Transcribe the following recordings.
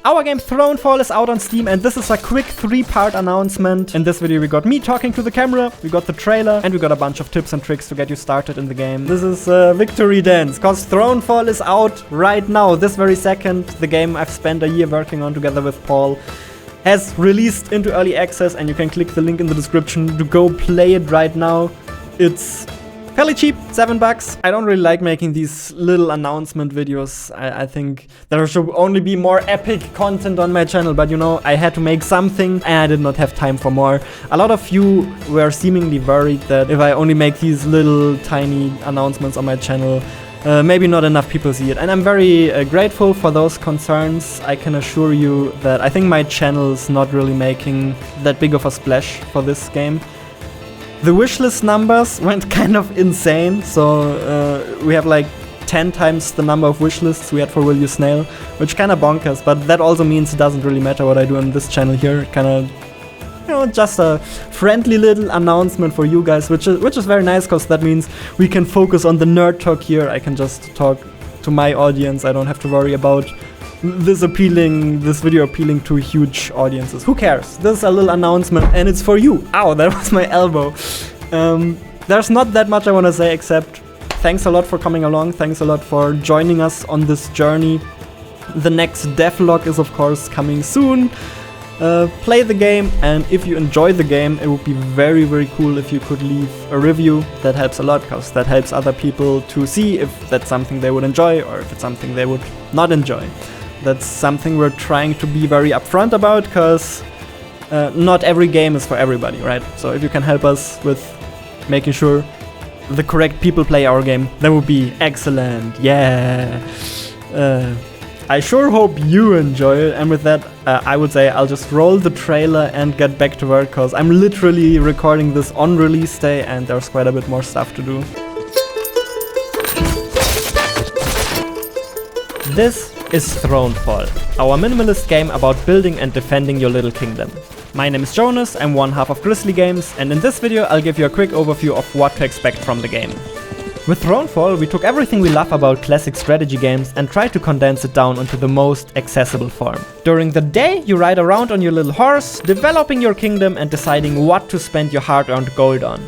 Our game Thronefall is out on Steam, and this is a quick 3-part announcement. In this video we got me talking to the camera, we got the trailer, and we got a bunch of tips and tricks to get you started in the game. This is Victory Dance, cause Thronefall is out right now, this very second. The game I've spent a year working on together with Paul has released into early access, and you can click the link in the description to go play it right now. It's fairly cheap, $7. I don't really like making these little announcement videos. I think there should only be more epic content on my channel, but you know, I had to make something and I did not have time for more. A lot of you were seemingly worried that if I only make these little tiny announcements on my channel, maybe not enough people see it. And I'm very grateful for those concerns. I can assure you that I think my channel is not really making that big of a splash for this game. The wishlist numbers went kind of insane, so we have like 10 times the number of wishlists we had for Will You Snail, which kind of bonkers, but that also means it doesn't really matter what I do on this channel here. Kind of, you know, just a friendly little announcement for you guys, which is very nice, because that means we can focus on the nerd talk here. I can just talk to my audience. I don't have to worry about this video appealing to huge audiences. Who cares? This is a little announcement and it's for you. Ow, that was my elbow. There's not that much I want to say, except thanks a lot for coming along. Thanks a lot for joining us on this journey. The next devlog is of course coming soon. Play the game, and if you enjoy the game, it would be very, very cool if you could leave a review. That helps a lot, because that helps other people to see if that's something they would enjoy or if it's something they would not enjoy. That's something we're trying to be very upfront about, because not every game is for everybody, right? So if you can help us with making sure the correct people play our game, that would be excellent. Yeah. I sure hope you enjoy it, and with that, I would say I'll just roll the trailer and get back to work, because I'm literally recording this on release day and there's quite a bit more stuff to do. This is Thronefall, our minimalist game about building and defending your little kingdom. My name is Jonas, I'm one half of Grizzly Games, and in this video I'll give you a quick overview of what to expect from the game. With Thronefall, we took everything we love about classic strategy games and tried to condense it down into the most accessible form. During the day, you ride around on your little horse, developing your kingdom and deciding what to spend your hard-earned gold on.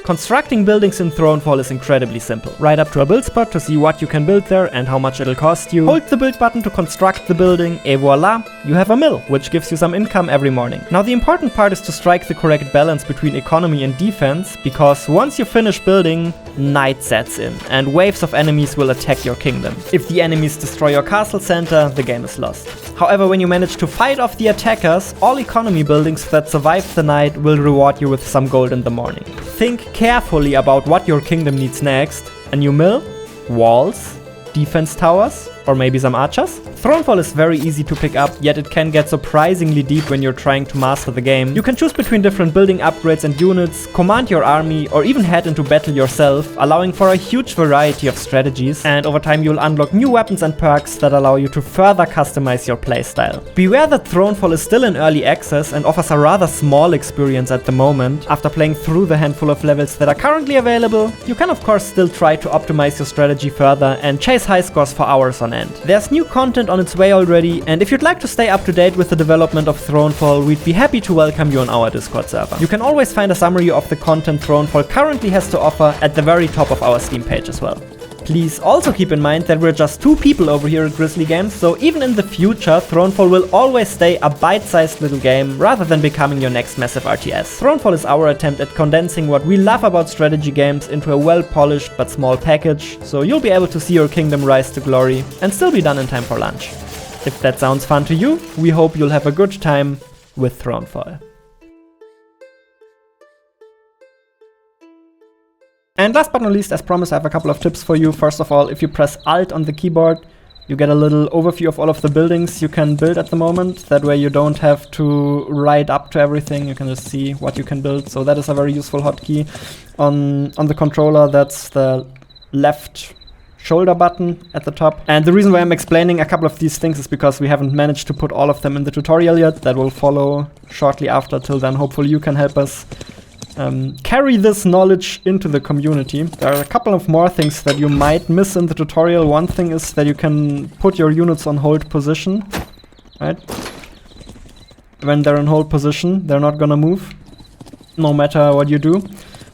Constructing buildings in Thronefall is incredibly simple. Ride up to a build spot to see what you can build there and how much it'll cost you. Hold the build button to construct the building, et voila, you have a mill, which gives you some income every morning. Now the important part is to strike the correct balance between economy and defense, because once you finish building, night sets in, and waves of enemies will attack your kingdom. If the enemies destroy your castle center, the game is lost. However, when you manage to fight off the attackers, all economy buildings that survive the night will reward you with some gold in the morning. Think carefully about what your kingdom needs next. A new mill? Walls? Defense towers? Or maybe some archers? Thronefall is very easy to pick up, yet it can get surprisingly deep when you're trying to master the game. You can choose between different building upgrades and units, command your army, or even head into battle yourself, allowing for a huge variety of strategies, and over time you'll unlock new weapons and perks that allow you to further customize your playstyle. Beware that Thronefall is still in early access and offers a rather small experience at the moment. After playing through the handful of levels that are currently available, you can of course still try to optimize your strategy further and chase high scores for hours on end. There's new content on its way already, and if you'd like to stay up to date with the development of Thronefall, we'd be happy to welcome you on our Discord server. You can always find a summary of the content Thronefall currently has to offer at the very top of our Steam page as well. Please also keep in mind that we're just 2 people over here at Grizzly Games, so even in the future, Thronefall will always stay a bite-sized little game rather than becoming your next massive RTS. Thronefall is our attempt at condensing what we love about strategy games into a well-polished but small package, so you'll be able to see your kingdom rise to glory and still be done in time for lunch. If that sounds fun to you, we hope you'll have a good time with Thronefall. And last but not least, as promised, I have a couple of tips for you. First of all, if you press Alt on the keyboard, you get a little overview of all of the buildings you can build at the moment. That way you don't have to ride up to everything, you can just see what you can build. So that is a very useful hotkey. On the controller, that's the left shoulder button at the top. And the reason why I'm explaining a couple of these things is because we haven't managed to put all of them in the tutorial yet. That will follow shortly after. Till then, hopefully you can help us carry this knowledge into the community. There are a couple of more things that you might miss in the tutorial. One thing is that you can put your units on hold position. right? When they're in hold position, they're not gonna move, no matter what you do.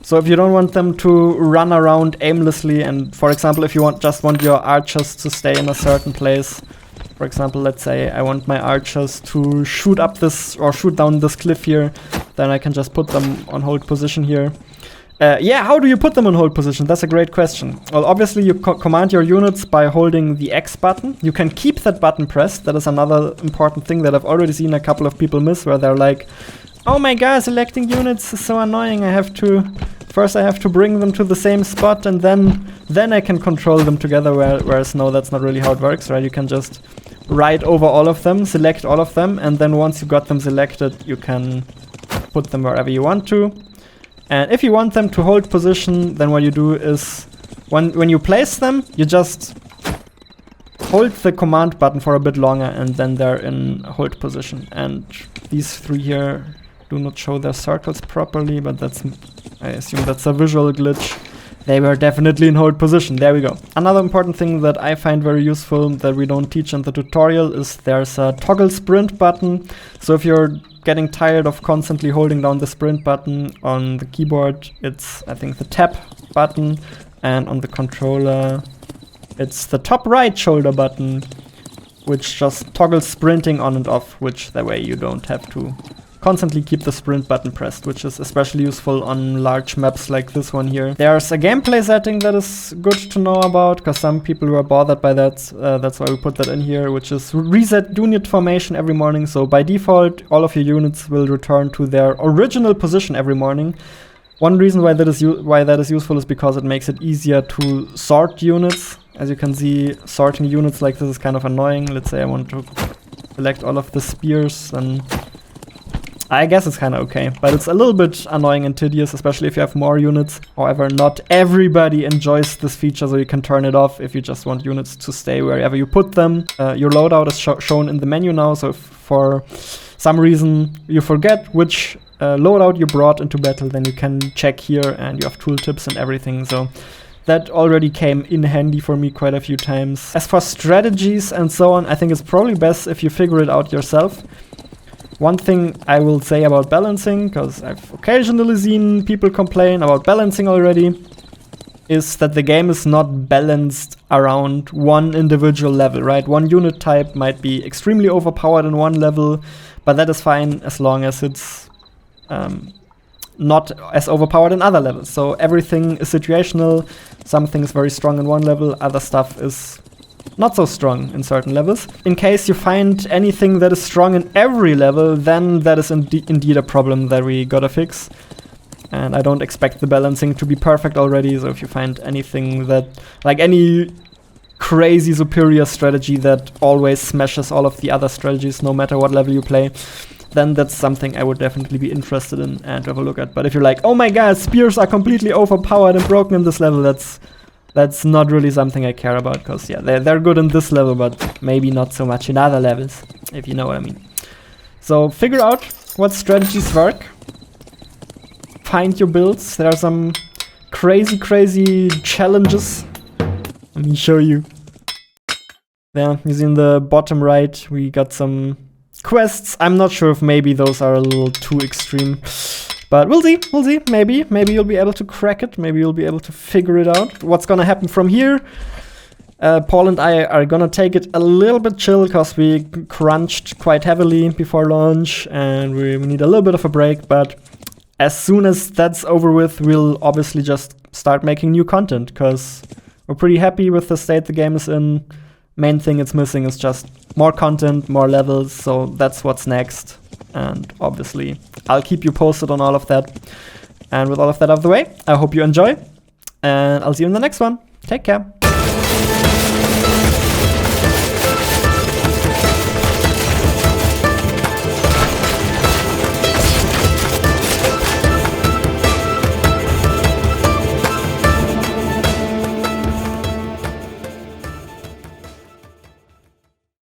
So if you don't want them to run around aimlessly, and for example, if you just want your archers to stay in a certain place, for example, let's say I want my archers to shoot up this or shoot down this cliff here, then I can just put them on hold position here. Yeah, how do you put them on hold position? That's a great question. Well, obviously you command your units by holding the X button. You can keep that button pressed. That is another important thing that I've already seen a couple of people miss, where they're like, oh my god, selecting units is so annoying. First I have to bring them to the same spot, and then I can control them together, whereas no, that's not really how it works, right? You can just ride over all of them, select all of them, and then once you got them selected, you can put them wherever you want to. And if you want them to hold position, then what you do is, when you place them, you just hold the command button for a bit longer, and then they're in hold position. And these three here do not show their circles properly, but I assume that's a visual glitch. They were definitely in hold position. There we go. Another important thing that I find very useful that we don't teach in the tutorial is there's a toggle sprint button. So if you're getting tired of constantly holding down the sprint button on the keyboard, it's, I think, the tab button, and on the controller it's the top right shoulder button, which just toggles sprinting on and off, which that way you don't have to constantly keep the sprint button pressed, which is especially useful on large maps like this one here. There's a gameplay setting that is good to know about, because some people were bothered by that. That's why we put that in here, which is reset unit formation every morning. So by default, all of your units will return to their original position every morning. One reason why that is useful is because it makes it easier to sort units. As you can see, sorting units like this is kind of annoying. Let's say I want to select all of the spears, and I guess it's kind of okay, but it's a little bit annoying and tedious, especially if you have more units. However, not everybody enjoys this feature, so you can turn it off if you just want units to stay wherever you put them. Your loadout is shown in the menu now, so if for some reason you forget which loadout you brought into battle, then you can check here, and you have tooltips and everything. So that already came in handy for me quite a few times. As for strategies and so on, I think it's probably best if you figure it out yourself. One thing I will say about balancing, because I've occasionally seen people complain about balancing already, is that the game is not balanced around one individual level, right? One unit type might be extremely overpowered in one level, but that is fine as long as it's not as overpowered in other levels. So everything is situational. Something is very strong in one level, other stuff is not so strong in certain levels. In case you find anything that is strong in every level, then that is indeed a problem that we gotta fix. And I don't expect the balancing to be perfect already, so if you find anything that, like any crazy superior strategy that always smashes all of the other strategies no matter what level you play, then that's something I would definitely be interested in and have a look at. But if you're like, oh my god, spears are completely overpowered and broken in this level, that's not really something I care about, because yeah, they're good in this level, but maybe not so much in other levels, if you know what I mean. So figure out what strategies work. Find your builds. There are some crazy challenges. Let me show you. There, you see in the bottom right, we got some quests. I'm not sure if maybe those are a little too extreme. But we'll see, maybe you'll be able to crack it, maybe you'll be able to figure it out. What's gonna happen from here? Paul and I are gonna take it a little bit chill, because we crunched quite heavily before launch, and we need a little bit of a break, but as soon as that's over with, we'll obviously just start making new content, because we're pretty happy with the state the game is in. Main thing it's missing is just more content, more levels, so that's what's next. And obviously, I'll keep you posted on all of that. And with all of that out of the way, I hope you enjoy, and I'll see you in the next one. Take care.